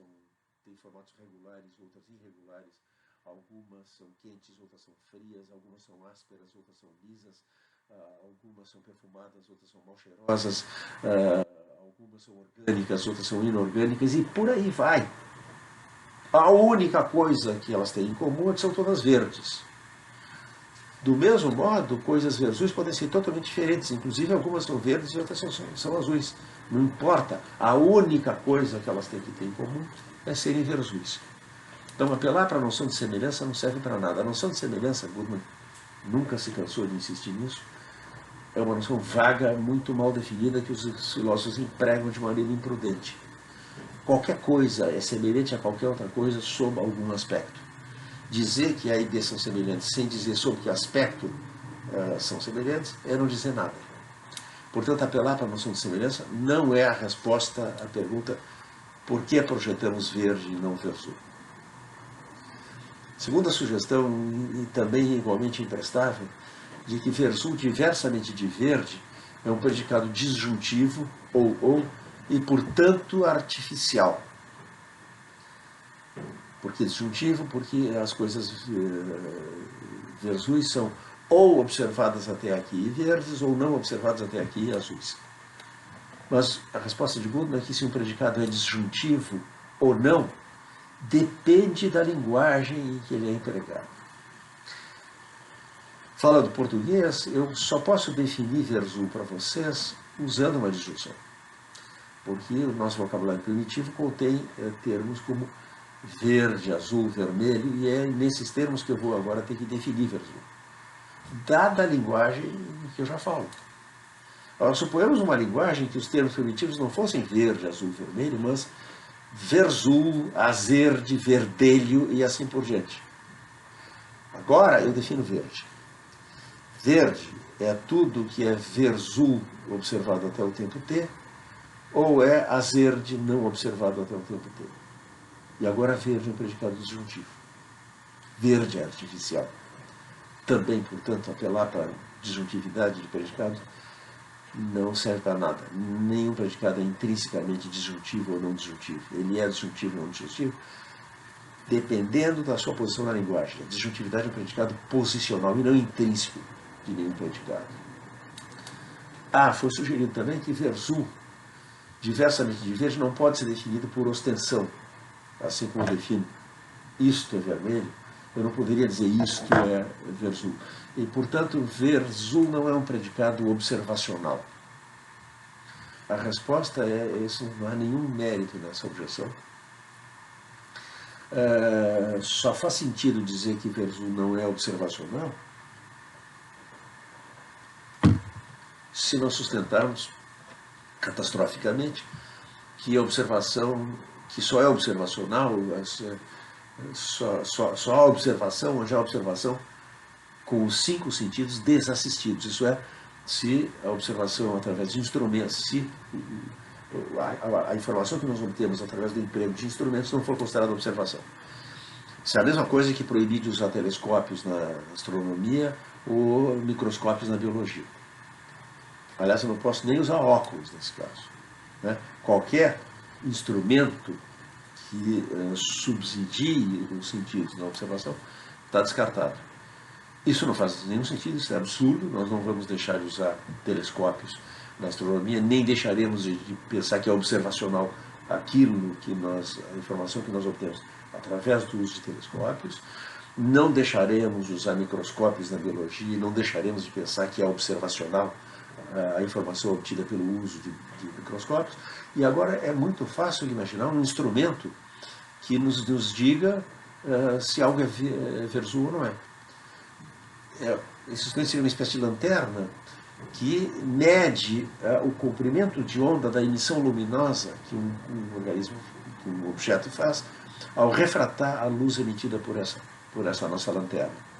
têm formatos regulares, outras irregulares. Algumas são quentes, outras são frias. Algumas são ásperas, outras são lisas. Algumas são perfumadas, outras são mal cheirosas. Algumas são orgânicas, outras são inorgânicas. E por aí vai. A única coisa que elas têm em comum é que são todas verdes. Do mesmo modo, coisas verzuis podem ser totalmente diferentes, inclusive algumas são verdes e outras são azuis. Não importa, a única coisa que elas têm que ter em comum é serem verzuis. Então, apelar para a noção de semelhança não serve para nada. A noção de semelhança, Goodman nunca se cansou de insistir nisso, é uma noção vaga, muito mal definida, que os filósofos empregam de maneira imprudente. Qualquer coisa é semelhante a qualquer outra coisa sob algum aspecto. Dizer que A e B são semelhantes sem dizer sob que aspecto são semelhantes é não dizer nada. Portanto, apelar para a noção de semelhança não é a resposta à pergunta por que projetamos verde e não verzu. Segunda sugestão, e também igualmente imprestável, de que verzu, diversamente de verde, é um predicado disjuntivo, ou, e portanto artificial. Por que disjuntivo? Porque as coisas verzuis são ou observadas até aqui verdes, ou não observadas até aqui azuis. Mas a resposta de Goodman é que se um predicado é disjuntivo ou não, depende da linguagem em que ele é empregado. Falando português, eu só posso definir verzu para vocês usando uma disjunção. Porque o nosso vocabulário primitivo contém termos como verde, azul, vermelho, e é nesses termos que eu vou agora ter que definir verzu, dada a linguagem que eu já falo. Agora, suponhamos uma linguagem que os termos primitivos não fossem verde, azul, vermelho, mas verzu, azerde, verdelho e assim por diante. Agora eu defino verde. Verde é tudo que é verzu observado até o tempo t, ou é azerde não observado até o tempo t. E agora verde é um predicado disjuntivo. Verde é artificial. Também, portanto, apelar para a disjuntividade de predicado não serve para nada. Nenhum predicado é intrinsecamente disjuntivo ou não disjuntivo. Ele é disjuntivo ou não disjuntivo, dependendo da sua posição na linguagem. A disjuntividade é um predicado posicional e não intrínseco de nenhum predicado. Foi sugerido também que verzu, diversamente de verde, não pode ser definido por ostensão. Assim como eu defino isto é vermelho, eu não poderia dizer isto é verzu. E, portanto, verzu não é um predicado observacional. A resposta é esse, não há nenhum mérito nessa objeção. Só faz sentido dizer que verzu não é observacional se nós sustentarmos catastroficamente que a observação, que só é observacional, só há observação, onde há observação com os 5 sentidos desassistidos. Isso é, se a observação através de instrumentos, se a informação que nós obtemos através do emprego de instrumentos não for considerada observação. Isso é a mesma coisa que proibir de usar telescópios na astronomia ou microscópios na biologia. Aliás, eu não posso nem usar óculos nesse caso. Né? Qualquer instrumento que subsidie os sentidos da observação está descartado. Isso não faz nenhum sentido, isso é absurdo. Nós não vamos deixar de usar telescópios na astronomia, nem deixaremos de pensar que é observacional aquilo que a informação que nós obtemos através do uso de telescópios. Não deixaremos de usar microscópios na biologia, não deixaremos de pensar que é observacional a informação obtida pelo uso de microscópios. E agora é muito fácil imaginar um instrumento que nos diga se algo é verzu ou não é. Esse instrumento seria uma espécie de lanterna que mede o comprimento de onda da emissão luminosa que um organismo, que um objeto faz ao refratar a luz emitida por essa nossa lanterna.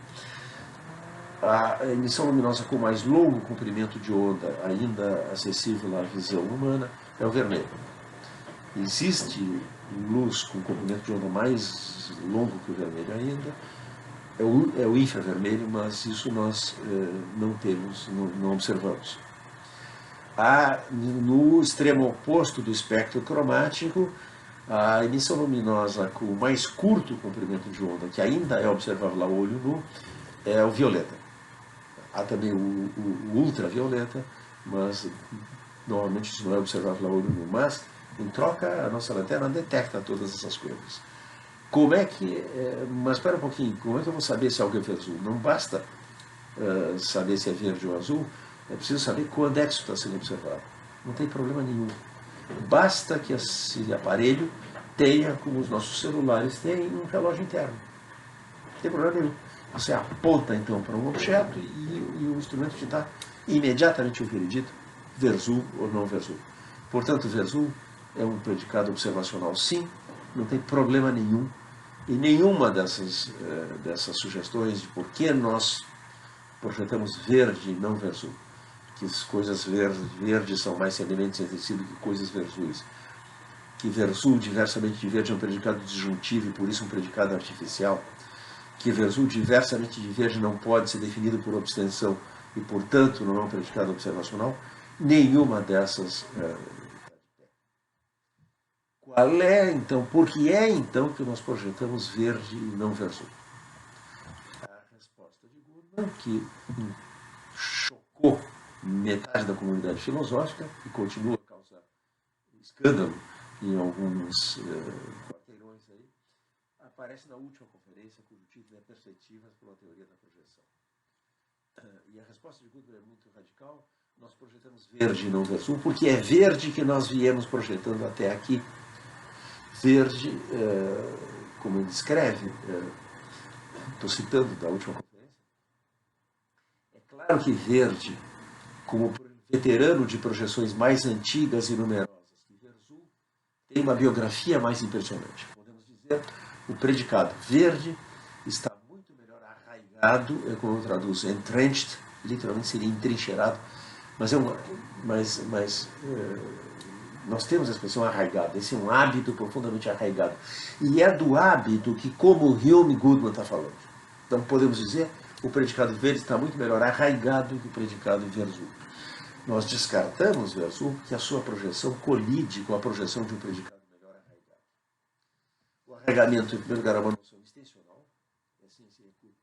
A emissão luminosa com mais longo comprimento de onda, ainda acessível à visão humana, é o vermelho. Existe luz com comprimento de onda mais longo que o vermelho ainda, é o infravermelho, mas isso nós não temos, não observamos. No extremo oposto do espectro cromático, a emissão luminosa com o mais curto comprimento de onda, que ainda é observável ao olho nu, é o violeta. Há também o ultravioleta, mas normalmente isso não é observável ao olho nu. Mas, em troca, a nossa lanterna detecta todas essas coisas. Como é que... mas espera um pouquinho, como é que eu vou saber se algo é verzu? Não basta saber se é verde ou azul, é preciso saber quando é que isso está sendo observado. Não tem problema nenhum. Basta que esse aparelho tenha, como os nossos celulares têm, um relógio interno. Não tem problema nenhum. Você aponta então para um objeto e o instrumento te dá imediatamente o veredito, verzul ou não verzul. Portanto, verzul é um predicado observacional, sim, não tem problema nenhum. E nenhuma dessas sugestões de por que nós projetamos verde e não verzul, que as coisas verdes são mais semelhantes entre si do que coisas verzuis, que verzul diversamente de verde é um predicado disjuntivo e por isso um predicado artificial, que verzul diversamente de verde não pode ser definido por abstenção e, portanto, não é um predicado observacional, nenhuma dessas. Qual é, então, por que é, então, que nós projetamos verde e não verzul? A resposta de Goodman, que chocou metade da comunidade filosófica e continua a causar escândalo em alguns quarteirões aí, aparece na última conferência, cujo título é Perspectivas pela Teoria da Projeção. E a resposta de Goodman é muito radical. Nós projetamos verde e não verzul, porque é verde que nós viemos projetando até aqui. Verde, como ele descreve, estou citando da última conferência, é claro que verde, como veterano de projeções mais antigas e numerosas que verzul, tem uma biografia mais impressionante. Podemos dizer, o predicado verde está muito melhor arraigado, é como eu traduzo, entrenched, literalmente seria entrincheirado, mas nós temos a expressão arraigado, esse é um hábito profundamente arraigado. E é do hábito que, como Hume Goodman está falando. Então podemos dizer, o predicado verde está muito melhor arraigado que o predicado verzul. Nós descartamos verzul porque a sua projeção colide com a projeção de um predicado melhor arraigado. O arraigamento, em primeiro lugar, é uma noção extensional. Assim,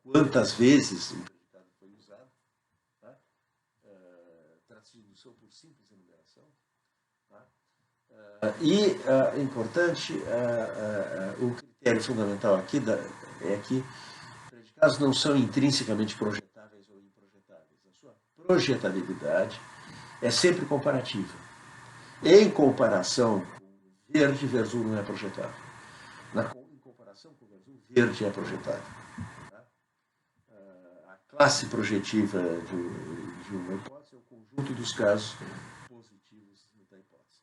quantas vezes o predicado foi usado. Tá? Trata-se de indução por simples enumeração. Tá? E é importante, o critério fundamental aqui é que predicados não são intrinsecamente projetáveis ou improjetáveis. A sua projetabilidade é sempre comparativa. Em comparação com verde, verzul não é projetável. Em comparação com verzul, verde é projetável. Tá? A classe projetiva de uma hipótese é o conjunto dos casos positivos da hipótese.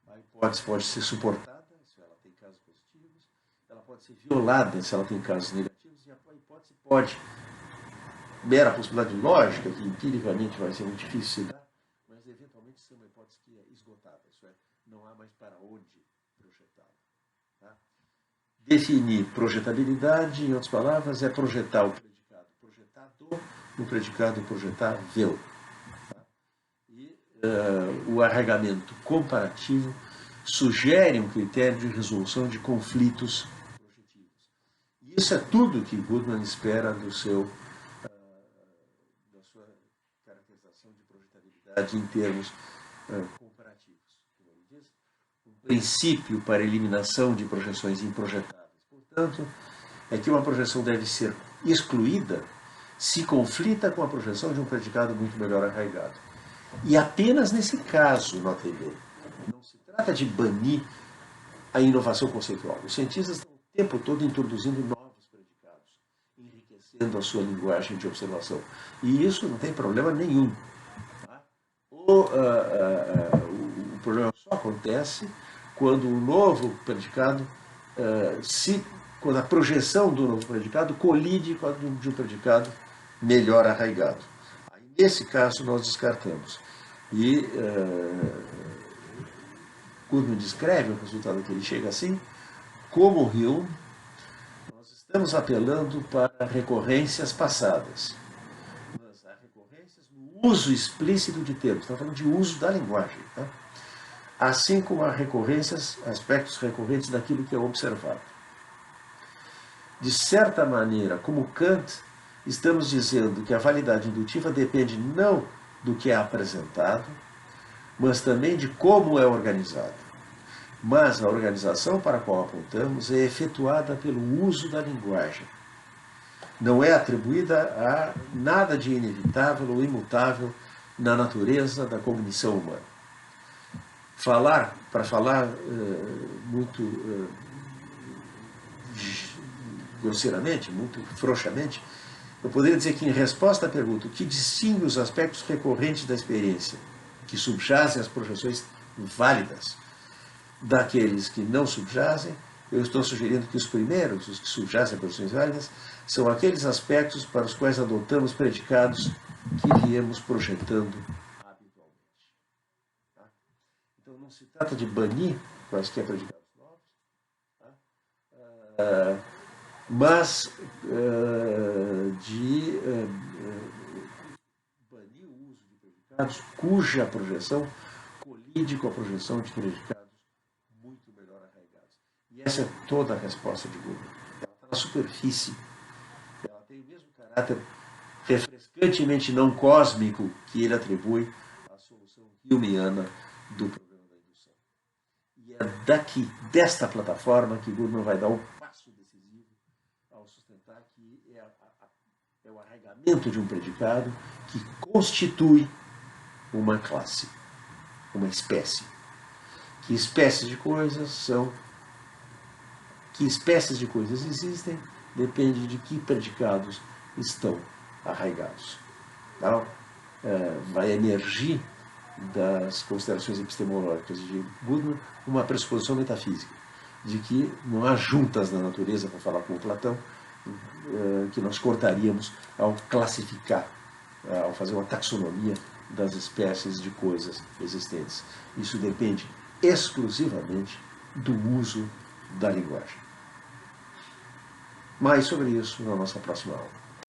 A hipótese pode ser suportada, se ela tem casos positivos, ela pode ser violada, se ela tem casos negativos, e a hipótese pode, mera possibilidade lógica, que empiricamente vai ser muito difícil de dar, mas eventualmente ser uma hipótese que é esgotada, isso é, não há mais para onde projetá-la. Tá? Definir projetabilidade, em outras palavras, é projetar o predicado projetado no predicado projetável. Tá? E o arraigamento comparativo sugere um critério de resolução de conflitos projetivos. E isso é tudo que Goodman espera da sua caracterização de projetabilidade em termos comparativos. Como ele diz, um princípio para eliminação de projeções improjetáveis. Portanto, é que uma projeção deve ser excluída se conflita com a projeção de um predicado muito melhor arraigado. E apenas nesse caso, notem bem, não se trata de banir a inovação conceitual. Os cientistas estão o tempo todo introduzindo novos predicados, enriquecendo a sua linguagem de observação. E isso não tem problema nenhum. Tá? O problema só acontece quando o novo predicado, quando a projeção do novo predicado colide com a de um predicado melhor arraigado. Aí, nesse caso, nós descartamos. E Goodman descreve o resultado que ele chega assim, como Hume, nós estamos apelando para recorrências passadas. Mas há recorrências no uso explícito de termos, estamos falando de uso da linguagem. Tá? Assim como há recorrências, aspectos recorrentes daquilo que é observado. De certa maneira, como Kant, estamos dizendo que a validade indutiva depende não do que é apresentado, mas também de como é organizado. Mas a organização para a qual apontamos é efetuada pelo uso da linguagem. não é atribuída a nada de inevitável ou imutável na natureza da cognição humana. Para falar muito grosseiramente, muito frouxamente, eu poderia dizer que, em resposta à pergunta, o que distingue os aspectos recorrentes da experiência, que subjazem as projeções válidas, daqueles que não subjazem, eu estou sugerindo que os primeiros, os que subjazem as projeções válidas, são aqueles aspectos para os quais adotamos predicados que viemos projetando habitualmente. Tá? Então não se trata de banir quaisquer predicados novos, tá? Mas de banir o uso de predicados cuja projeção colide com a projeção de predicados muito melhor arraigados. E essa é toda a resposta de Google. Ela está na superfície. Ela tem o mesmo caráter refrescantemente não cósmico que ele atribui à solução humeana do problema da indução. E é daqui, desta plataforma, que Google vai dar um passo decisivo ao sustentar que é o arraigamento de um predicado que constitui uma classe, uma espécie. Que espécies de coisas são, que espécies de coisas existem, depende de que predicados estão arraigados. Então, vai emergir das considerações epistemológicas de Goodman uma pressuposição metafísica, de que não há juntas na natureza, para falar com Platão, que nós cortaríamos ao classificar, ao fazer uma taxonomia das espécies de coisas existentes. Isso depende exclusivamente do uso da linguagem. Mais sobre isso na nossa próxima aula.